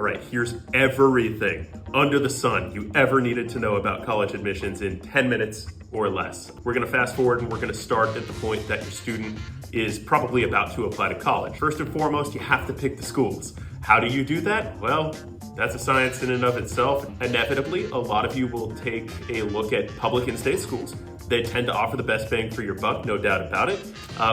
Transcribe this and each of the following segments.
right, here's everything under the sun you ever needed to know about college admissions in 10 minutes or less. We're gonna fast forward and we're gonna start at the point that your student is probably about to apply to college. First and foremost, you have to pick the schools. How do you do that? Well, that's a science in and of itself. Inevitably, a lot of you will take a look at public and state schools. They tend to offer the best bang for your buck, no doubt about it.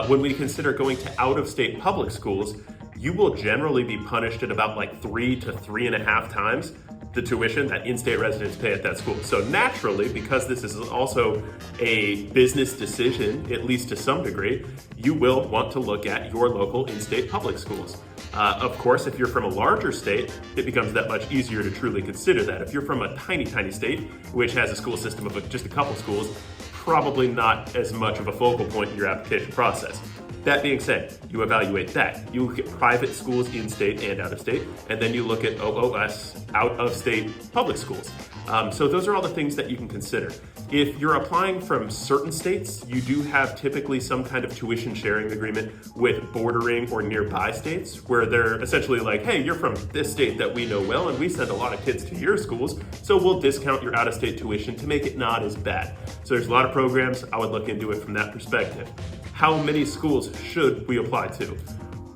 When we consider going to out-of-state public schools, you will generally be punished at about like 3 to 3.5 times the tuition that in-state residents pay at that school. So naturally, because this is also a business decision, at least to some degree, you will want to look at your local in-state public schools. Of course, if you're from a larger state, it becomes that much easier to truly consider that. If you're from a tiny, tiny state, which has a school system of just a couple schools, probably not as much of a focal point in your application process. That being said, you evaluate that. You look at private schools in-state and out-of-state, and then you look at OOS, out-of-state public schools. So those are all the things that you can consider. If you're applying from certain states, you do have typically some kind of tuition sharing agreement with bordering or nearby states where they're essentially like, hey, you're from this state that we know well and we send a lot of kids to your schools, so we'll discount your out-of-state tuition to make it not as bad. So there's a lot of programs. I would look into it from that perspective. How many schools should we apply to?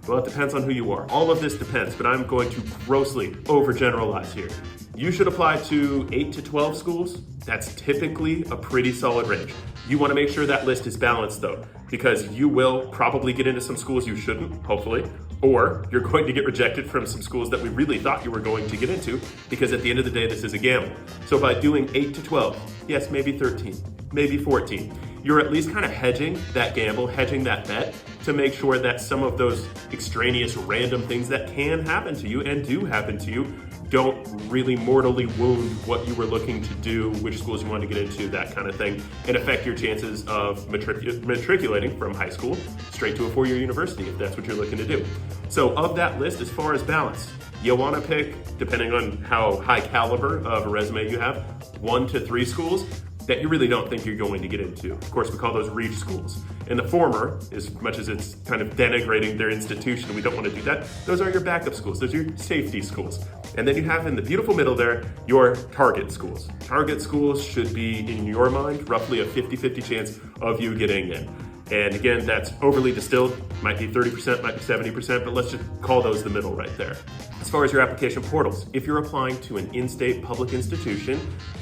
Well, it depends on who you are. All of this depends, but I'm going to grossly overgeneralize here. You should apply to 8 to 12 schools. That's typically a pretty solid range. You want to make sure that list is balanced though, because you will probably get into some schools you shouldn't, hopefully, or you're going to get rejected from some schools that we really thought you were going to get into, because at the end of the day, this is a gamble. So by doing 8 to 12, yes, maybe 13, maybe 14, you're at least kind of hedging that gamble, hedging that bet to make sure that some of those extraneous random things that can happen to you and do happen to you don't really mortally wound what you were looking to do, which schools you want to get into, that kind of thing, and affect your chances of matriculating from high school straight to a four-year university if that's what you're looking to do. So of that list, as far as balance, you want to pick, depending on how high caliber of a resume you have, 1 to 3 schools that you really don't think you're going to get into. Of course, we call those reach schools. And the former, as much as it's kind of denigrating their institution, we don't want to do that, those are your backup schools, those are your safety schools. And then you have in the beautiful middle there, your target schools. Target schools should be, in your mind, roughly a 50-50 chance of you getting in. And again, that's overly distilled, might be 30%, might be 70%, but let's just call those the middle right there. As far as your application portals, if you're applying to an in-state public institution,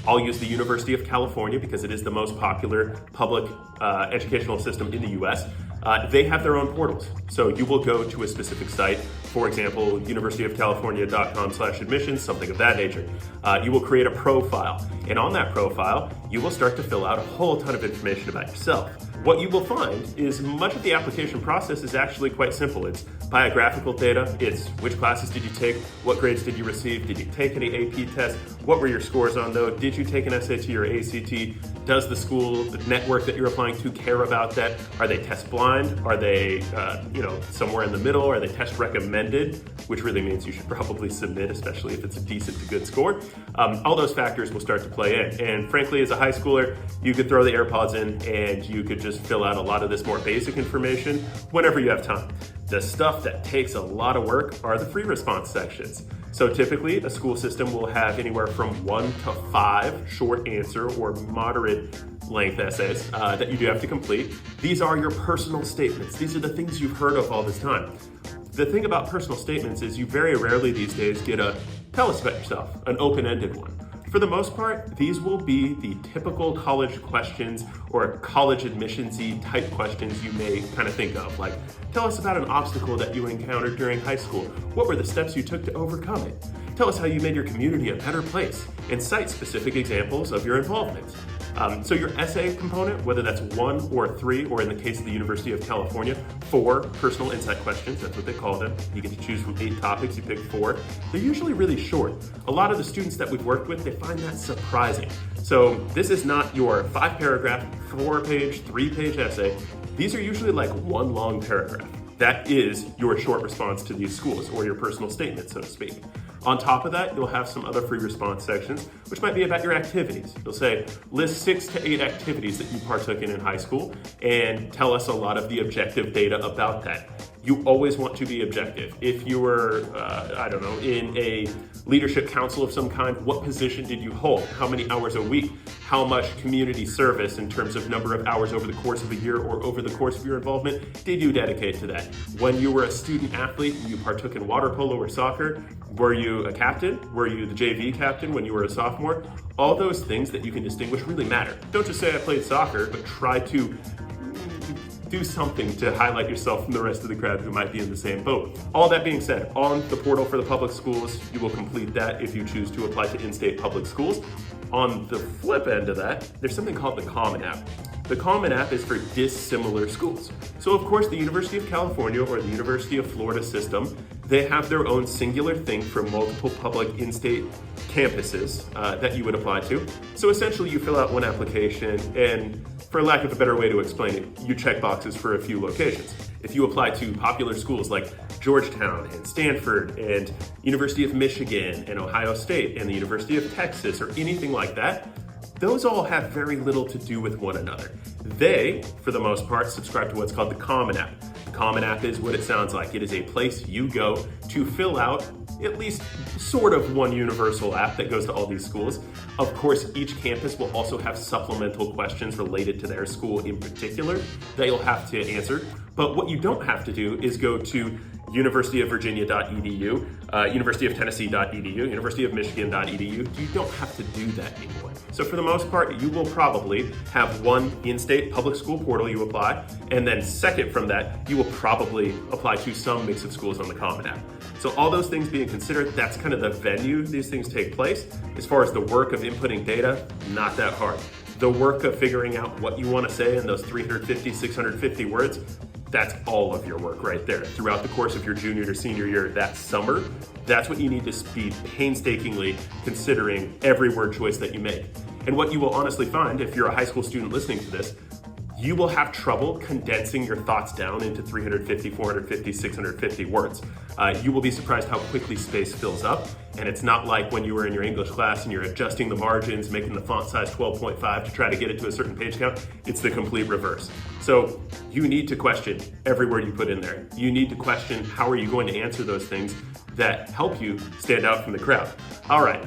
I'll use the University of California because it is the most popular public educational system in the US. They have their own portals. So you will go to a specific site, for example, universityofcalifornia.com/admissions, something of that nature. You will create a profile. And on that profile, you will start to fill out a whole ton of information about yourself. What you will find is much of the application process is actually quite simple. It's biographical data, it's which classes did you take, what grades did you receive, did you take any AP tests, what were your scores on those, did you take an SAT or ACT, does the school, the network that you're applying to care about that, are they test blind, are they somewhere in the middle, are they test recommended, which really means you should probably submit, especially if it's a decent to good score. All those factors will start to play in, and frankly, as a high schooler, you could throw the AirPods in and you could just fill out a lot of this more basic information whenever you have time. The stuff that takes a lot of work are the free response sections. So typically a school system will have anywhere from 1 to 5 short answer or moderate length essays that you do have to complete. These are your personal statements. These are the things you've heard of all this time. The thing about personal statements is you very rarely these days get a tell us about yourself, an open-ended one. For the most part, these will be the typical college questions or college admissions-y type questions you may kind of think of, like, tell us about an obstacle that you encountered during high school. What were the steps you took to overcome it? Tell us how you made your community a better place, and cite specific examples of your involvement. So your essay component, whether that's 1 or 3, or in the case of the University of California, 4 personal insight questions, that's what they call them. You get to choose from 8 topics, you pick 4. They're usually really short. A lot of the students that we've worked with, they find that surprising. So this is not your 5-paragraph, 4-page, 3-page essay. These are usually like 1 long paragraph. That is your short response to these schools, or your personal statement, so to speak. On top of that, you'll have some other free response sections, which might be about your activities. You'll say, list 6 to 8 activities that you partook in high school, and tell us a lot of the objective data about that. you always want to be objective. If you were, I don't know, in a leadership council of some kind, what position did you hold? How many hours a week? How much community service in terms of number of hours over the course of a year or over the course of your involvement did you dedicate to that? When you were a student athlete, you partook in water polo or soccer, were you a captain? Were you the JV captain when you were a sophomore? All those things that you can distinguish really matter. Don't just say I played soccer, but try to do something to highlight yourself from the rest of the crowd who might be in the same boat. All that being said, on the portal for the public schools, you will complete that if you choose to apply to in-state public schools. On the flip end of that, there's something called the Common App. The Common App is for dissimilar schools. So of course, the University of California or the University of Florida system, they have their own singular thing for multiple public in-state campuses that you would apply to. So essentially you fill out one application and, for lack of a better way to explain it, you check boxes for a few locations. If you apply to popular schools like Georgetown and Stanford and University of Michigan and Ohio State and the University of Texas or anything like that, those all have very little to do with one another. They, for the most part, subscribe to what's called the Common App. The Common App is what it sounds like. It is a place you go to fill out at least sort of one universal app that goes to all these schools. Of course, each campus will also have supplemental questions related to their school in particular that you'll have to answer. But what you don't have to do is go to universityofvirginia.edu, universityofTennessee.edu, universityofmichigan.edu. You don't have to do that anymore. So for the most part, you will probably have one in-state public school portal you apply, and then second from that, you will probably apply to some mix of schools on the Common App. So all those things being considered, that's kind of the venue these things take place. As far as the work of inputting data, not that hard. The work of figuring out what you want to say in those 350, 650 words, that's all of your work right there. Throughout the course of your junior to senior year that summer, that's what you need to be painstakingly considering every word choice that you make. And what you will honestly find, if you're a high school student listening to this, you will have trouble condensing your thoughts down into 350, 450, 650 words. You will be surprised how quickly space fills up. And it's not like when you were in your English class and you're adjusting the margins, making the font size 12.5 to try to get it to a certain page count. It's the complete reverse. So you need to question every word you put in there. You need to question how are you going to answer those things that help you stand out from the crowd. All right,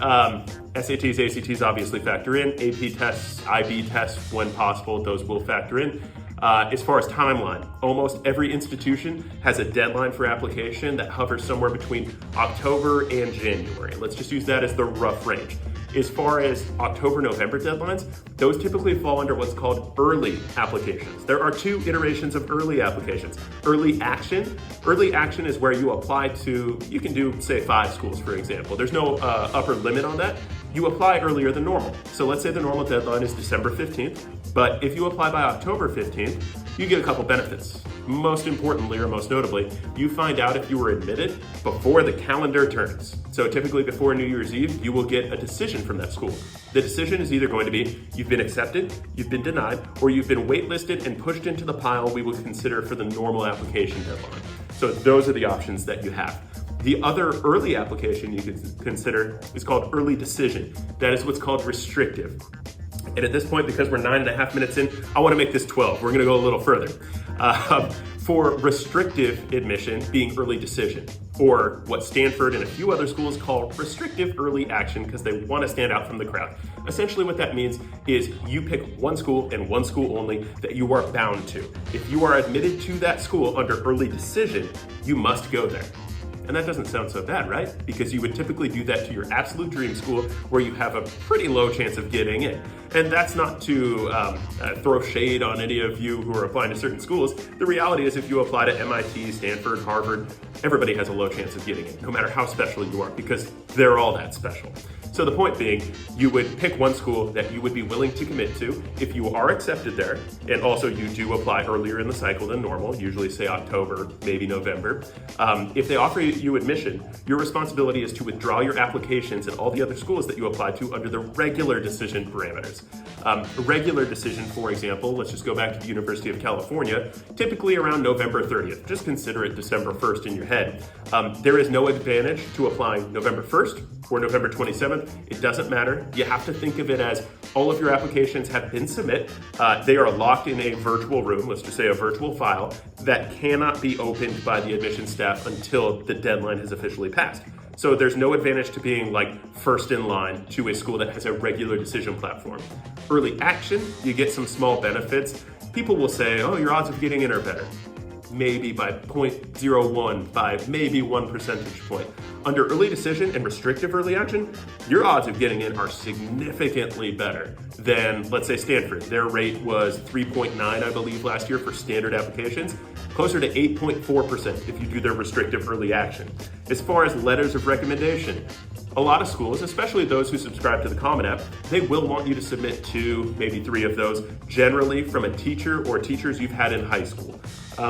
SATs, ACTs obviously factor in, AP tests, IB tests when possible, those will factor in. As far as timeline, almost every institution has a deadline for application that hovers somewhere between October and January. Let's just use that as the rough range. As far as October-November deadlines, those typically fall under what's called early applications. There are two iterations of early applications. Early action. Early action is where you apply to, you can do, say, 5 schools, for example. There's no upper limit on that. You apply earlier than normal. So let's say the normal deadline is December 15th, but if you apply by October 15th, you get a couple benefits. Most importantly, or most notably, you find out if you were admitted before the calendar turns. So typically before New Year's Eve, you will get a decision from that school. The decision is either going to be you've been accepted, you've been denied, or you've been waitlisted and pushed into the pile we would consider for the normal application deadline. So those are the options that you have. The other early application you could consider is called early decision. That is what's called restrictive. And at this point, because we're 9.5 minutes in, I want to make this 12. We're going to go a little further. For restrictive admission being early decision, or what Stanford and a few other schools call restrictive early action because they want to stand out from the crowd. Essentially what that means is you pick one school and one school only that you are bound to. If you are admitted to that school under early decision, you must go there. And that doesn't sound so bad, right? Because you would typically do that to your absolute dream school where you have a pretty low chance of getting in. And that's not to throw shade on any of you who are applying to certain schools. The reality is if you apply to MIT, Stanford, Harvard, everybody has a low chance of getting in, no matter how special you are, because they're all that special. So the point being, you would pick one school that you would be willing to commit to if you are accepted there, and also you do apply earlier in the cycle than normal, usually say October, maybe November. If they offer you admission, your responsibility is to withdraw your applications and all the other schools that you applied to under the regular decision parameters. Regular decision, for example, let's just go back to the University of California, typically around November 30th. Just consider it December 1st in your head. There is no advantage to applying November 1st or November 27th of, it doesn't matter. You have to think of it as all of your applications have been submitted. They are locked in a virtual room, let's just say a virtual file, that cannot be opened by the admissions staff until the deadline has officially passed. So there's no advantage to being like first in line to a school that has a regular decision platform. Early action, you get some small benefits. People will say, oh, your odds of getting in are better. Maybe by 0.01, by maybe 1 percentage point. Under early decision and restrictive early action, your odds of getting in are significantly better than, let's say, Stanford. Their rate was 3.9, I believe, last year for standard applications, closer to 8.4% if you do their restrictive early action. As far as letters of recommendation, a lot of schools, especially those who subscribe to the Common App, they will want you to submit 2, maybe 3 of those, generally from a teacher or teachers you've had in high school.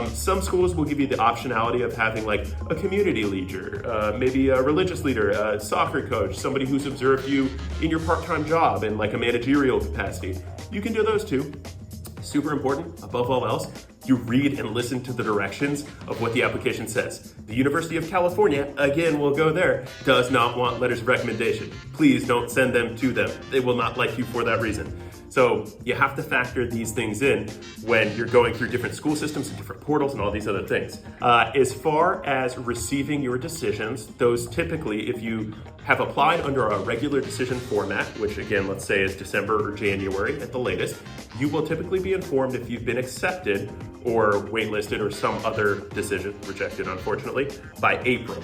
Some schools will give you the optionality of having like a community leader, maybe a religious leader, a soccer coach, somebody who's observed you in your part-time job in like a managerial capacity. You can do those too. Super important, above all else, you read and listen to the directions of what the application says. The University of California, again, we'll go there, does not want letters of recommendation. Please don't send them to them. They will not like you for that reason. So you have to factor these things in when you're going through different school systems and different portals and all these other things. As far as receiving your decisions, those typically, if you have applied under a regular decision format, which again, let's say is December or January at the latest, you will typically be informed if you've been accepted or waitlisted or some other decision, rejected unfortunately, by April.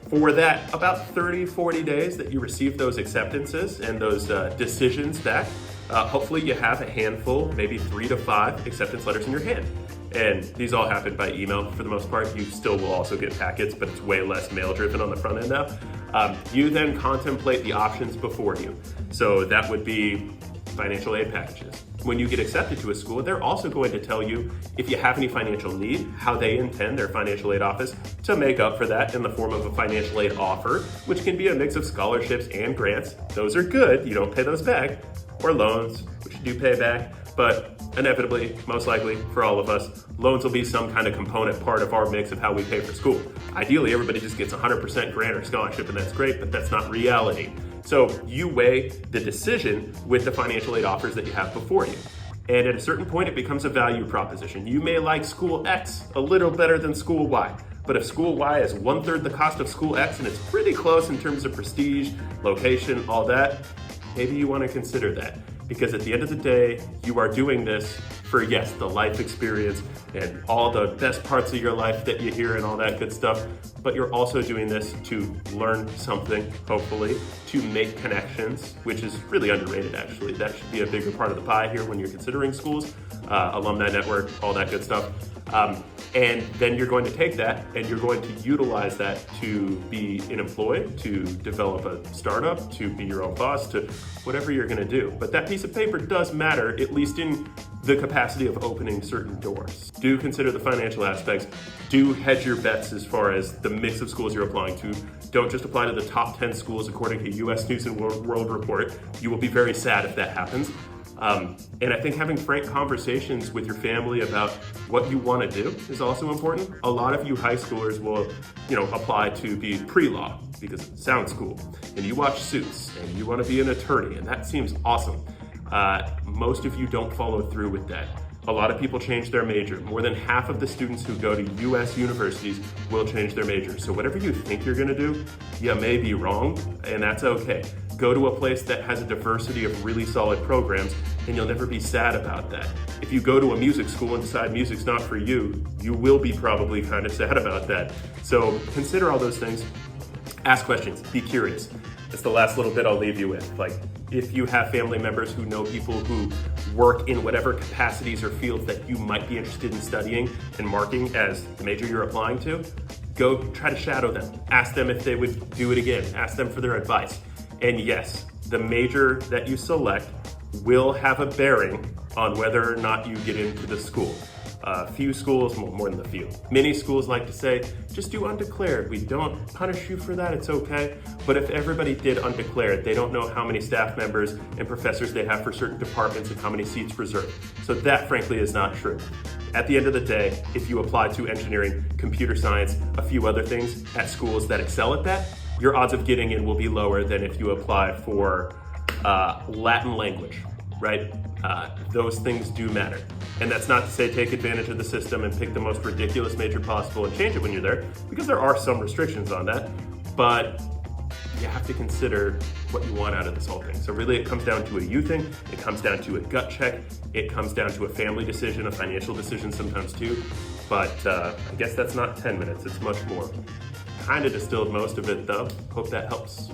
For that about 30, 40 days that you receive those acceptances and those decisions back, hopefully you have a handful, maybe 3 to 5 acceptance letters in your hand. And these all happen by email for the most part. You still will also get packets, but it's way less mail driven on the front end now. You then contemplate the options before you. So that would be financial aid packages. When you get accepted to a school, they're also going to tell you if you have any financial need, how they intend their financial aid office to make up for that in the form of a financial aid offer, which can be a mix of scholarships and grants. Those are good, you don't pay those back, or loans, which you do pay back, but inevitably, most likely for all of us, loans will be some kind of component part of our mix of how we pay for school. Ideally, everybody just gets 100% grant or scholarship, and that's great, but that's not reality. So you weigh the decision with the financial aid offers that you have before you. And at a certain point, it becomes a value proposition. You may like school X a little better than school Y, but if school Y is 1/3 the cost of school X and it's pretty close in terms of prestige, location, all that, maybe you want to consider that. Because at the end of the day, you are doing this for, yes, the life experience and all the best parts of your life that you hear and all that good stuff, but you're also doing this to learn something, hopefully, to make connections, which is really underrated, actually. That should be a bigger part of the pie here when you're considering schools, alumni network, all that good stuff. And then you're going to take that and you're going to utilize that to be an employee, to develop a startup, to be your own boss, to whatever you're going to do. But that piece of paper does matter, at least in the capacity of opening certain doors. Do consider the financial aspects. Do hedge your bets as far as the mix of schools you're applying to. Don't just apply to the top 10 schools according to US News and World Report. You will be very sad if that happens. And I think having frank conversations with your family about what you want to do is also important. A lot of you high schoolers will, apply to be pre-law because it sounds cool. And you watch Suits and you want to be an attorney and that seems awesome. Most of you don't follow through with that. A lot of people change their major. More than half of the students who go to US universities will change their major. So whatever you think you're gonna do, you may be wrong, and that's okay. Go to a place that has a diversity of really solid programs, and you'll never be sad about that. If you go to a music school and decide music's not for you, you will be probably kind of sad about that. So consider all those things. Ask questions, be curious. That's the last little bit I'll leave you with. Like, if you have family members who know people who work in whatever capacities or fields that you might be interested in studying and marking as the major you're applying to, go try to shadow them. Ask them if they would do it again. Ask them for their advice. And yes, the major that you select will have a bearing on whether or not you get into the school. Few schools, more than a few. Many schools like to say, just do undeclared. We don't punish you for that, it's okay. But if everybody did undeclared, they don't know how many staff members and professors they have for certain departments and how many seats reserved. So that frankly is not true. At the end of the day, if you apply to engineering, computer science, a few other things at schools that excel at that, your odds of getting in will be lower than if you apply for Latin language, right? Those things do matter. And that's not to say take advantage of the system and pick the most ridiculous major possible and change it when you're there, because there are some restrictions on that, but you have to consider what you want out of this whole thing. So really it comes down to a you thing, it comes down to a gut check, it comes down to a family decision, a financial decision sometimes too, but I guess that's not 10 minutes, it's much more. Kind of distilled most of it though, hope that helps.